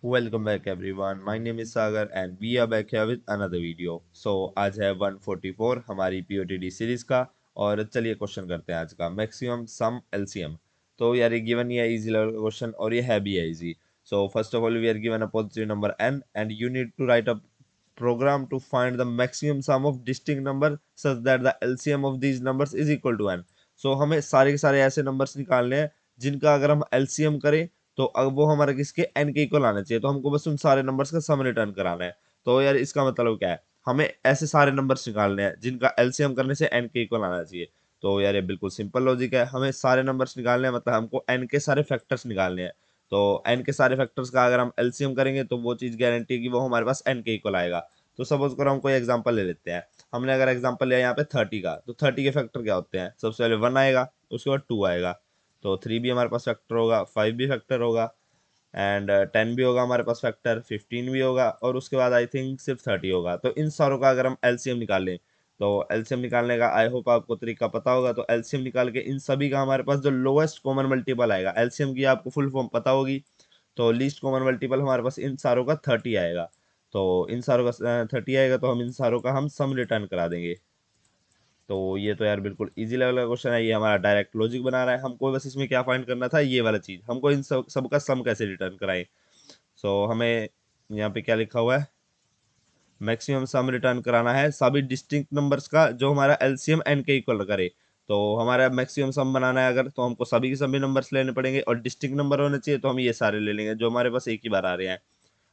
Welcome back everyone. My name is Sagar and we are back here with another video. So आज है 144 हमारी POTD series का। और चलिए क्वेश्चन करते हैं आज का मैक्सिमम सम एलसीएम। तो यार ये गिवन ही है इजी लेवल का क्वेश्चन और ये है भी easy. So first of all we are given a positive number n and you need to write a program to find the maximum sum of distinct number such that the LCM of these numbers is equal to n. So हमें सारे के सारे ऐसे numbers निकालने हैं जिनका अगर हम LCM करें तो अब वो हमारा किसके n के इक्वल आना चाहिए। तो हमको बस उन सारे नंबर्स का सम रिटर्न कराना है। तो यार इसका मतलब क्या है, हमें ऐसे सारे नंबर्स निकालने हैं जिनका एलसीएम करने से n के इक्वल आना चाहिए। तो यार ये बिल्कुल सिंपल लॉजिक है, हमें सारे नंबर्स निकालने हैं मतलब हमको n के सारे फैक्टर्स निकालने हैं। तो n के सारे फैक्टर्स का अगर हम एलसीएम करेंगे तो वो चीज़ गारंटी है कि वो हमारे पास n के इक्वल आएगा। तो सपोज करो हम कोई एग्जांपल ले लेते हैं। हमने अगर एग्जांपल लिया यहाँ पे 30 का, तो 30 के फैक्टर क्या होते हैं, सबसे पहले 1 आएगा, उसके बाद 2 आएगा, तो 3 भी हमारे पास फैक्टर होगा, 5 भी फैक्टर होगा एंड 10 भी होगा हमारे पास फैक्टर, 15 भी होगा और उसके बाद आई थिंक सिर्फ 30 होगा। तो इन सारों का अगर हम एलसीएम निकाल लें तो एलसीएम निकालने का आई होप आपको तरीका पता होगा। तो एलसीएम निकाल के इन सभी का हमारे पास जो लोएस्ट कॉमन मल्टीपल आएगा, एलसीएम की आपको फुल फॉर्म पता होगी, तो लीस्ट कॉमन मल्टीपल हमारे पास इन सारों का 30 आएगा। तो इन सारों का 30 आएगा तो हम इन सारों का हम सम रिटर्न करा देंगे। तो ये तो यार बिल्कुल इजी लेवल का क्वेश्चन है, ये हमारा डायरेक्ट लॉजिक बना रहा है। हमको बस इसमें क्या फाइंड करना था, ये वाला चीज, हमको इन सब का सम कैसे रिटर्न कराएं। सो हमें यहाँ पे क्या लिखा हुआ है, मैक्सिमम सम रिटर्न कराना है सभी डिस्टिंक्ट नंबर्स का जो हमारा एलसीएम एन के इक्वल करे। तो हमारा मैक्सिमम सम बनाना है अगर, तो हमको सभी के सभी नंबर्स लेने पड़ेंगे और डिस्टिंक्ट नंबर होने चाहिए, तो हम ये सारे ले लेंगे जो हमारे पास एक ही बार आ रहे हैं।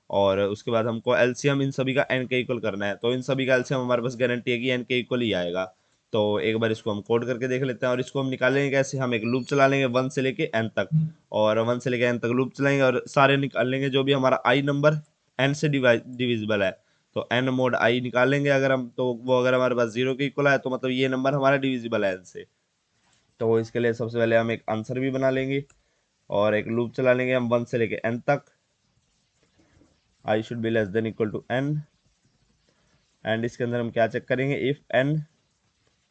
और उसके बाद हमको एलसीएम इन सभी का एन के इक्वल करना है, तो इन सभी का एलसीएम हमारे पास गारंटी है कि एन के इक्वल ही आएगा। तो एक बार इसको हम कोड करके देख लेते हैं और इसको हम निकालेंगे कैसे, हम एक लूप चला लेंगे 1 से लेके एन तक, और 1 से लेके एन तक लूप चलाएंगे और सारे निकाल लेंगे जो भी हमारा आई नंबर एन से डिविजिबल है। तो एन मोड आई निकालेंगे अगर हम, तो वो अगर हमारे पास 0 के इक्वल है तो मतलब ये नंबर हमारा डिविजिबल है एन से। तो इसके लिए सबसे पहले हम एक आंसर भी बना लेंगे और एक लूप चला लेंगे हम 1 से लेके एन तक, i should be less than equal to n. And इसके अंदर हम क्या चेक करेंगे, if n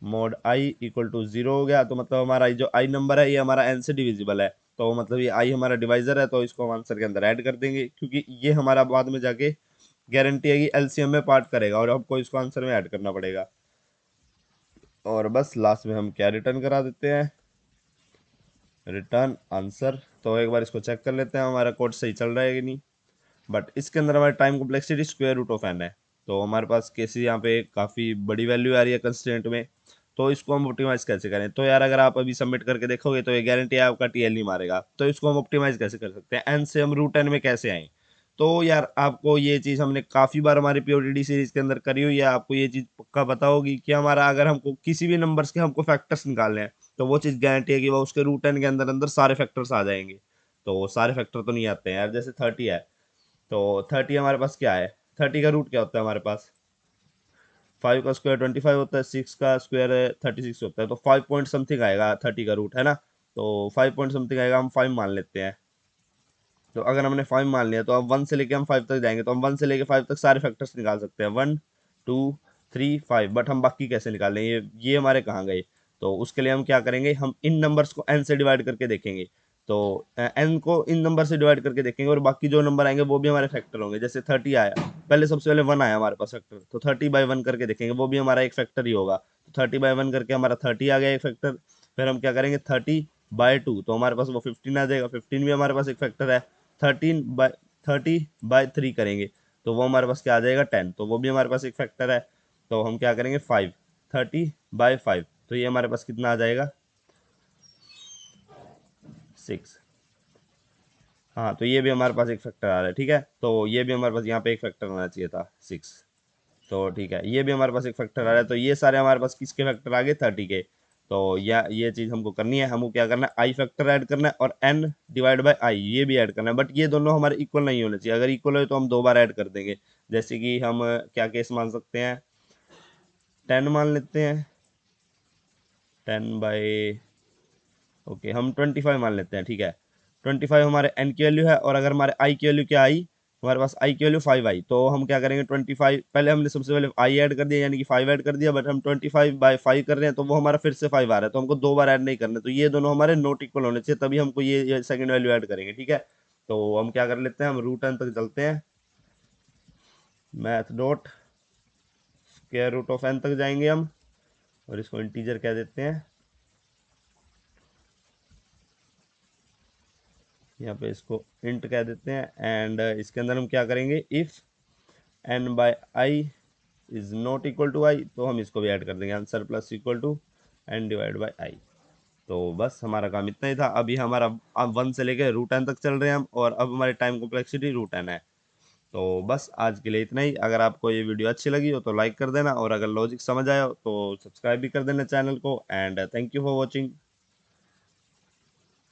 mod i equal to 0 हो गया तो मतलब हमारा जो आई नंबर है ये हमारा एन से डिविजिबल है, तो मतलब ये आई हमारा डिवाइजर है, तो इसको हम आंसर के अंदर ऐड कर देंगे क्योंकि ये हमारा बाद में जाके गारंटी है कि एलसीएम में पार्ट करेगा और हमको इसको आंसर में ऐड करना पड़ेगा। और बस लास्ट में हम क्या रिटर्न करा देते हैं, रिटर्न आंसर। तो एक बार इसको चेक कर लेते हैं हमारा कोड सही चल रहा है कि नहीं। बट इसके अंदर हमारी time complexity square root of n है, तो हमारे पास कैसे यहाँ पे काफ़ी बड़ी वैल्यू आ रही है कंस्टेंट में। तो इसको हम ऑप्टिमाइज कैसे करें, तो यार अगर आप अभी सबमिट करके देखोगे तो ये गारंटी है आपका टीएल नहीं मारेगा। तो इसको हम ऑप्टिमाइज कैसे कर सकते हैं, एन से हम रूट एन में कैसे आए। तो यार आपको ये चीज़ हमने काफ़ी बार हमारी पीओटीडी सीरीज के अंदर करी हुई है, आपको ये चीज़ पक्का पता होगी कि हमारा अगर हमको किसी भी नंबर्स के हमको फैक्टर्स निकालने हैं तो वो चीज़ गारंटी है कि वो उसके रूट एन के अंदर अंदर सारे फैक्टर्स आ जाएंगे। तो सारे फैक्टर तो नहीं आते हैं यार, जैसे 30 है तो 30 हमारे पास क्या है, 30 का रूट क्या होता है हमारे पास, 5 का स्क्वायर 25 होता है, 6 का स्क्वायर 36 होता है, तो 5 पॉइंट समथिंग आएगा 30 का रूट है ना। तो 5 पॉइंट समथिंग आएगा, हम 5 मान लेते हैं। तो अगर हमने 5 मान लिया तो अब 1 से लेके हम 5 तक जाएंगे, तो हम 1 से लेके 5 तक सारे फैक्टर्स निकाल सकते हैं, 1 2 3 5। बट हम बाकी कैसे निकालें, ये हमारे कहाँ गए। तो उसके लिए हम क्या करेंगे, हम इन नंबर्स को n से डिवाइड करके देखेंगे। तो n को इन नंबर से डिवाइड करके देखेंगे और बाकी जो नंबर आएंगे वो भी हमारे फैक्टर होंगे। जैसे 30 आया, पहले सबसे पहले 1 आया हमारे पास फैक्टर, तो 30/1 करके देखेंगे, वो भी हमारा एक फैक्टर ही होगा। तो 30/1 करके हमारा 30 आ गया एक फैक्टर। फिर हम क्या करेंगे 30/2, तो हमारे पास वो 15 आ जाएगा, 15 भी हमारे पास एक फैक्टर है। 30/3 करेंगे तो वो हमारे पास क्या आ जाएगा 10, तो वो भी हमारे पास एक फैक्टर है। तो हम क्या करेंगे 5, 30/5, तो ये हमारे पास कितना आ जाएगा 6। हाँ तो ये भी हमारे पास एक फैक्टर आ रहा है, ठीक है। तो ये भी हमारे पास यहाँ पे एक फैक्टर आना चाहिए था 6। तो ठीक है, ये भी हमारे पास एक फैक्टर आ रहा है, तो ये सारे हमारे पास किसके फैक्टर आ गए 30 के। तो ये चीज़ हमको करनी है, हमको क्या करना है, आई फैक्टर ऐड करना है और n डिवाइड बाय आई ये भी ऐड करना है। बट ये दोनों हमारे इक्वल नहीं होने चाहिए, अगर इक्वल हो तो हम 2 बार ऐड कर देंगे। जैसे कि हम क्या केस मान सकते हैं, 10 मान लेते हैं, 10/, ओके हम 25 मान लेते हैं, ठीक है। 25 हमारे n की वैल्यू है और अगर हमारे i की वैल्यू क्या आई, हमारे पास i की वैल्यू 5 आई, तो हम क्या करेंगे 25, पहले हमने सबसे पहले i ऐड कर दिया यानी कि 5 ऐड कर दिया, बट हम 25/5 कर रहे हैं तो वो हमारा फिर से 5 आ रहा है, तो हमको 2 बार ऐड नहीं करना, तो ये दोनों हमारे नॉट इक्वल होने चाहिए, तभी हमको ये सेकंड वैल्यू ऐड करेंगे, ठीक है। तो हम क्या कर लेते हैं, हम रूट एन तक चलते हैं, math dot square root of n तक जाएंगे हम, और इसको इंटीजर कह देते हैं, यहाँ पे इसको इंट कह देते हैं। एंड इसके अंदर हम क्या करेंगे, if N by I is not equal to I, तो हम इसको भी ऐड कर देंगे, answer plus equal to N divide by I. तो बस हमारा काम इतना ही था। अभी हमारा अब 1 से लेकर रूट एन तक चल रहे हैं हम, और अब हमारी टाइम कॉम्प्लेक्सिटी रूट एन है। तो बस आज के लिए इतना ही। अगर आपको ये वीडियो अच्छी लगी हो तो लाइक कर देना, और अगर लॉजिक समझ आया हो तो सब्सक्राइब भी कर देना चैनल को। And thank you for watching.